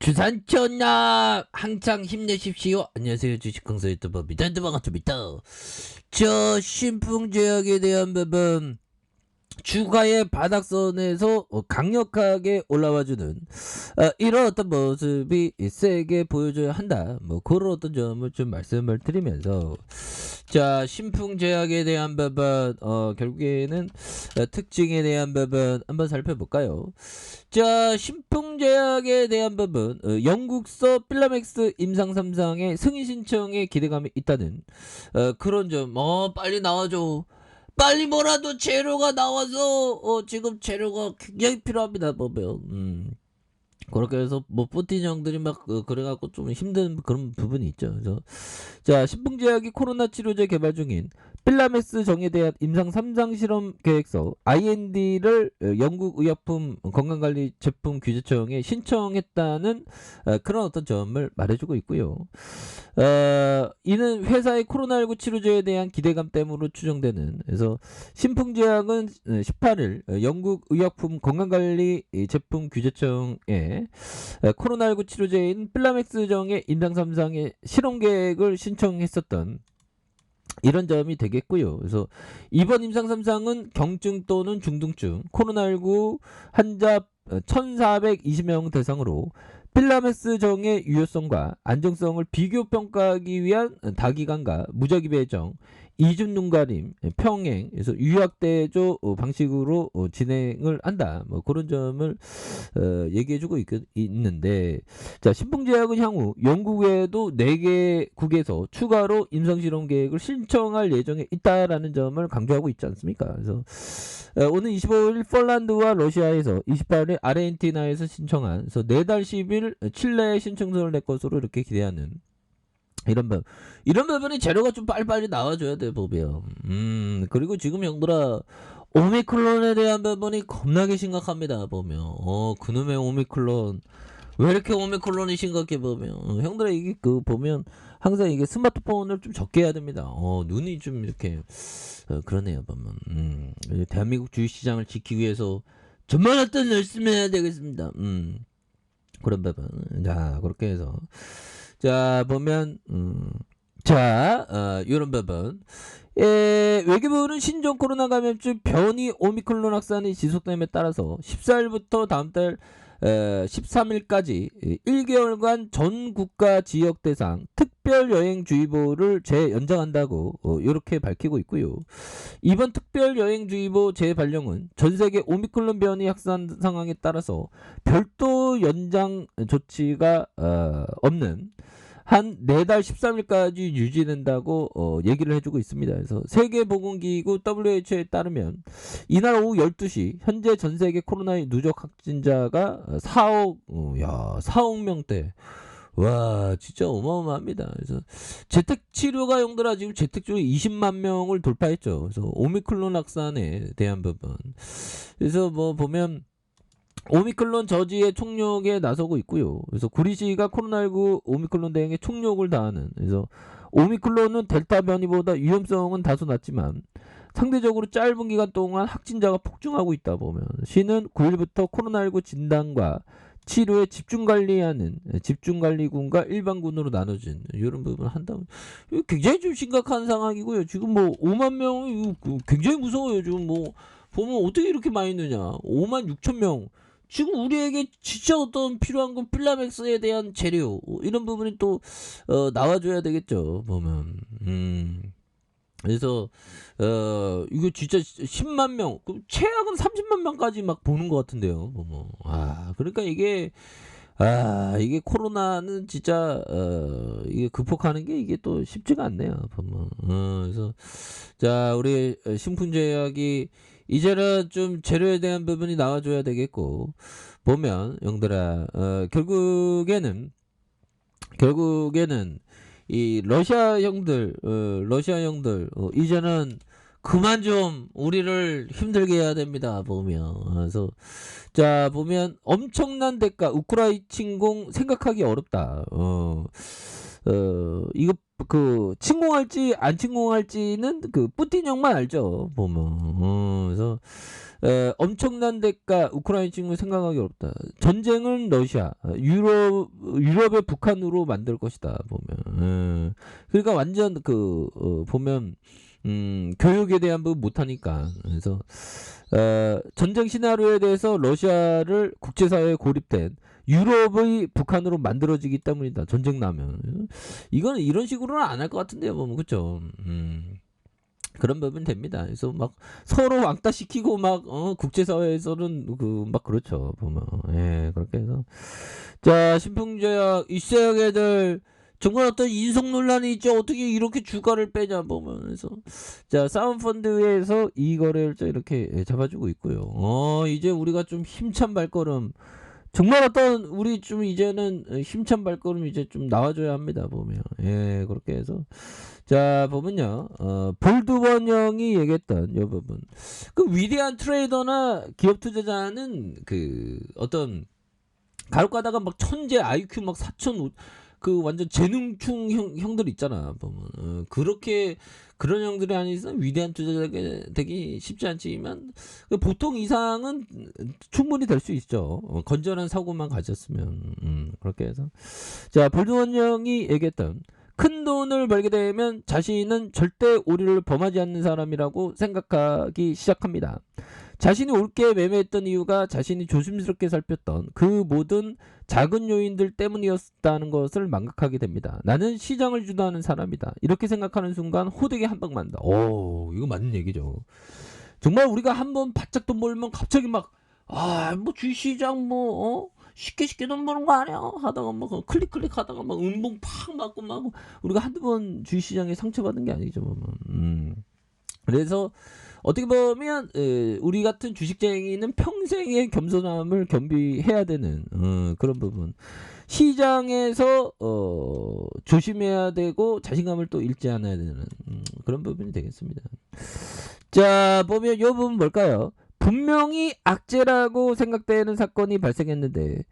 주산천남 항상 힘내십시오. 안녕하세요, 주식강사 유튜버 미단드 반갑습니다. 저 신풍제약에 대한 부분, 주가의 바닥선에서 강력하게 올라와주는 이런 어떤 모습이 세게 보여줘야 한다, 뭐 그런 어떤 점을 좀 말씀을 드리면서, 자, 신풍제약에 대한 부분, 결국에는 특징에 대한 부분 한번 살펴볼까요? 자, 신풍제약에 대한 부분, 영국서 필라맥스 임상 3상의 승인 신청에 기대감이 있다는 그런 점. 빨리 나와줘. 빨리 뭐라도 재료가 나와서 지금 재료가 굉장히 필요합니다, 보면. 그렇게 해서 뭐 뿌틴 형들이 막 그래갖고 좀 힘든 그런 부분이 있죠. 그래서 자, 신풍제약이 코로나 치료제 개발 중인 필라메스 정에 대한 임상 3상 실험 계획서 IND를 영국 의약품 건강관리 제품 규제청에 신청했다는 그런 어떤 점을 말해주고 있고요. 이는 회사의 코로나19 치료제에 대한 기대감 때문으로 추정되는. 그래서 신풍제약은 18일 영국 의약품 건강관리 제품 규제청에 코로나19 치료제인 필라맥스정의 임상 3상의 실험 계획을 신청했었던 이런 점이 되겠고요. 그래서 이번 임상 3상은 경증 또는 중등증 코로나19 환자 1420명 대상으로 필라메스정의 유효성과 안정성을 비교 평가하기 위한 다기관과 무작위 배정, 이중 눈가림, 평행, 그래서 유약대조 방식으로 진행을 한다. 뭐 그런 점을 얘기해주고 있는데, 자, 신풍제약은 향후 영국 외에도 4개국에서 추가로 임상실험 계획을 신청할 예정에 있다라는 점을 강조하고 있지 않습니까? 그래서 오늘 25일 폴란드와 러시아에서, 28일 아르헨티나에서 신청한, 그래서 내달 10일 칠레에 신청서를 낼 것으로 이렇게 기대하는 이런 부분이 재료가 좀 빨리빨리 나와줘야 돼, 보면. 그리고 지금 형들아, 오미클론에 대한 부분이 겁나게 심각합니다, 보면. 그놈의 오미클론. 왜 이렇게 오미클론이 심각해, 보면. 형들아, 이게 보면, 항상 이게 스마트폰을 좀 적게 해야 됩니다. 눈이 좀 이렇게, 그러네요, 보면. 대한민국 주식시장을 지키기 위해서, 전만한 돈 열심히 해야 되겠습니다. 그런 부분. 자, 그렇게 해서. 자, 보면, 이런 부분. 외교부는 신종 코로나 감염증 변이 오미크론 확산이 지속됨에 따라서 14일부터 다음 달 13일까지 1개월간 전 국가 지역 대상 특별 여행주의보를 재연장한다고 이렇게 밝히고 있고요. 이번 특별 여행주의보 재발령은 전 세계 오미크론 변이 확산 상황에 따라서 별도 연장 조치가 없는 한 내달 13일까지 유지된다고 얘기를 해주고 있습니다. 그래서 세계보건기구 WHO에 따르면 이날 오후 12시 현재 전세계 코로나 누적 확진자가 4억 명대. 와, 진짜 어마어마합니다. 그래서 재택치료가 용도라 지금 재택치료 20만 명을 돌파했죠. 그래서 오미클론 확산에 대한 부분. 그래서 뭐 보면 오미클론 저지의 총력에 나서고 있고요. 그래서 구리시가 코로나19 오미클론 대응에 총력을 다하는. 그래서 오미클론은 델타 변이보다 위험성은 다소 낮지만 상대적으로 짧은 기간 동안 확진자가 폭증하고 있다 보면 시는 9일부터 코로나19 진단과 치료에 집중관리하는 집중관리군과 일반군으로 나눠진 이런 부분을 한다면 굉장히 좀 심각한 상황이고요. 지금 뭐 5만 명 굉장히 무서워요. 지금 뭐 보면 어떻게 이렇게 많이 있느냐. 5만 6천 명. 지금 우리에게 진짜 어떤 필요한 건 필라맥스에 대한 재료 이런 부분이 또 나와줘야 되겠죠, 보면. 그래서 이거 진짜 10만 명, 최악은 30만 명까지 막 보는 것 같은데요, 보면. 그러니까 이게 코로나는 진짜 이게 극복하는 게 이게 또 쉽지가 않네요, 보면. 그래서 자, 우리 신풍제약이 이제는 좀 재료에 대한 부분이 나와줘야 되겠고, 보면 영들아, 결국에는 이 러시아 형들 이제는 그만 좀 우리를 힘들게 해야 됩니다, 보면. 그래서 자, 보면 엄청난 대가 우크라이나 침공 생각하기 어렵다. 이거 침공할지 안 침공할지는 뿌틴 형만 알죠, 보면. 그래서 엄청난 대가 우크라이나 침공을 생각하기 어렵다. 전쟁은 러시아, 유럽의 북한으로 만들 것이다. 보면. 그러니까 완전 보면 교육에 대한 부분 못하니까. 그래서 전쟁 시나리오에 대해서 러시아를 국제사회에 고립된 유럽의 북한으로 만들어지기 때문이다. 전쟁 나면. 이건 이런 식으로는 안 할 것 같은데요. 보면 그쵸. 그런 부분 됩니다. 그래서 막 서로 왕따 시키고 막 국제사회에서는 막 그렇죠. 보면 그렇게 해서 자 신풍제약 이세약 애들 정말 어떤 인성 논란이 있죠. 어떻게 이렇게 주가를 빼냐 보면 그래서 자 사운펀드에서 이 거래를 이렇게 잡아주고 있고요. 이제 우리가 좀 힘찬 발걸음 정말 어떤 우리 좀 이제는 힘찬 발걸음 이제 좀 나와줘야 합니다. 보면 그렇게 해서 자 보면요 볼드원 형이 얘기했던 이 부분 위대한 트레이더나 기업 투자자는 어떤 간혹 가다가 막 천재 IQ 막 4천 완전 재능충 형들 있잖아 보면 그렇게 그런 형들이 아니서 위대한 투자자가 되기 쉽지 않지만 보통 이상은 충분히 될 수 있죠. 건전한 사고만 가졌으면 그렇게 해서 자 볼드원 형이 얘기했던 큰 돈을 벌게 되면 자신은 절대 오류를 범하지 않는 사람이라고 생각하기 시작합니다. 자신이 옳게 매매했던 이유가 자신이 조심스럽게 살폈던 그 모든 작은 요인들 때문이었다는 것을 망각하게 됩니다. 나는 시장을 주도하는 사람이다. 이렇게 생각하는 순간 호되게 한 방 맞는다. 오, 이거 맞는 얘기죠. 정말 우리가 한번 바짝 돈 벌면 갑자기 뭐 주식시장 쉽게 돈 버는 거 아니야? 하다가 막 클릭 하다가 막 음봉 팍 맞고 막 우리가 한두 번 주식시장에 상처받은 게 아니죠. 그래서 어떻게 보면 우리 같은 주식쟁이는 평생의 겸손함을 겸비해야 되는 그런 부분. 시장에서 조심해야 되고 자신감을 또 잃지 않아야 되는 그런 부분이 되겠습니다. 자 보면 이 부분 뭘까요? 분명히 악재라고 생각되는 사건이 발생했는데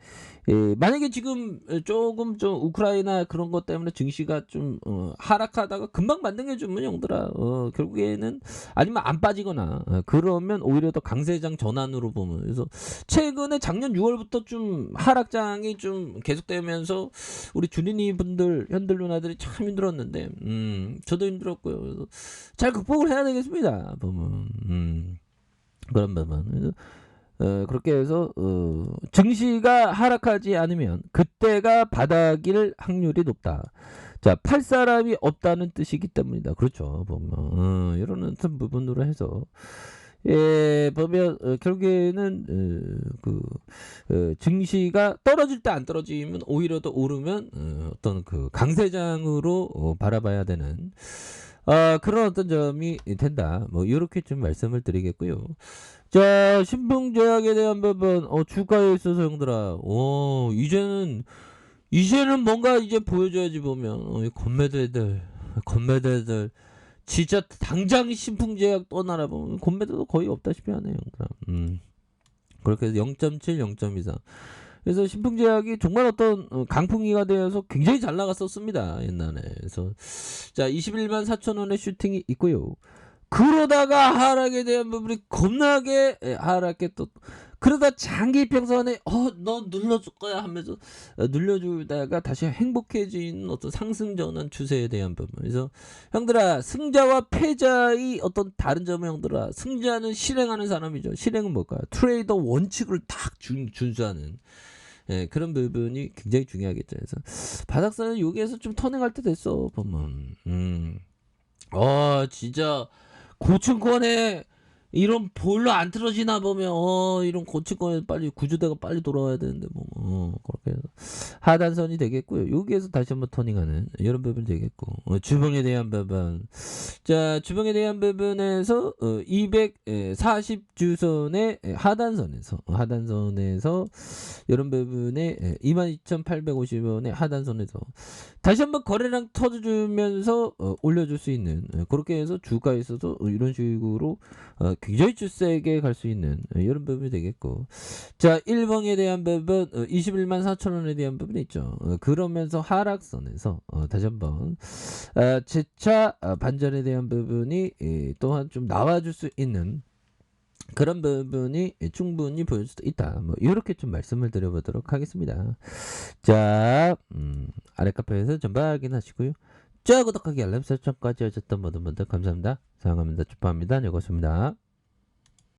만약에 지금 조금 좀 우크라이나 그런 것 때문에 증시가 좀 하락하다가 금방 반등해주면 형들아 결국에는 아니면 안 빠지거나 그러면 오히려 더 강세장 전환으로 보면 그래서 최근에 작년 6월부터 좀 하락장이 좀 계속되면서 우리 주린이 분들 현들 누나들이 참 힘들었는데 저도 힘들었고요. 그래서 잘 극복을 해야 되겠습니다. 보면 그런 부분. 그렇게 해서 증시가 하락하지 않으면 그때가 바닥일 확률이 높다. 자, 팔 사람이 없다는 뜻이기 때문이다. 그렇죠. 보면 이런 어떤 부분으로 해서 보면 결국에는 증시가 떨어질 때 안 떨어지면 오히려 더 오르면 어떤 강세장으로 바라봐야 되는 그런 어떤 점이 된다. 뭐 이렇게 좀 말씀을 드리겠고요. 자 신풍제약에 대한 부분 주가에 있어서 형들아 이제는 뭔가 이제 보여줘야지 보면 이 건매대들 진짜 당장 신풍제약 떠나라 보면 건매대도 거의 없다시피 하네요 형들아. 그렇게 해서 0.7 0.23 그래서 신풍제약이 정말 어떤 강풍기가 되어서 굉장히 잘 나갔었습니다 옛날에. 그래서 자 21만 4천원의 슈팅이 있고요. 그러다가 하락에 대한 부분이 겁나게 하락해 또 그러다 장기 평선에 너 눌러줄 거야 하면서 눌러주다가 다시 행복해지는 어떤 상승 전환 추세에 대한 부분. 그래서 형들아 승자와 패자의 어떤 다른 점은 형들아 승자는 실행하는 사람이죠. 실행은 뭘까요? 트레이더 원칙을 딱 준수하는 그런 부분이 굉장히 중요하겠죠. 그래서 바닥선은 여기에서 좀 터닝할 때 됐어 보면. 진짜 고층권에 이런 볼로 안 틀어지나 보면 이런 고층권에 빨리 구조대가 빨리 돌아와야 되는데 그렇게 해서 하단선이 되겠고요. 여기에서 다시 한번 터닝하는 이런 부분이 되겠고 주봉에 대한 부분. 자 주봉에 대한 부분에서 240주선의 하단선에서 이런 부분에 22,850원의 하단선에서 다시 한번 거래량 터져주면서 올려줄 수 있는 그렇게 해서 주가에 있어서 이런 식으로 굉장히 세게 갈 수 있는 이런 부분이 되겠고 자 1번에 대한 부분 21만 4천원에 대한 부분이 있죠. 그러면서 하락선에서 다시 한번 재차 반전에 대한 부분이 또한 좀 나와줄 수 있는 그런 부분이 충분히 보일 수도 있다. 뭐 이렇게 좀 말씀을 드려보도록 하겠습니다. 자, 아래 카페에서 전부 확인하시고요. 좋아요, 구독하기, 알람 설정까지 하셨던 모든 분들 감사합니다. 사랑합니다. 축하합니다. 여고습니다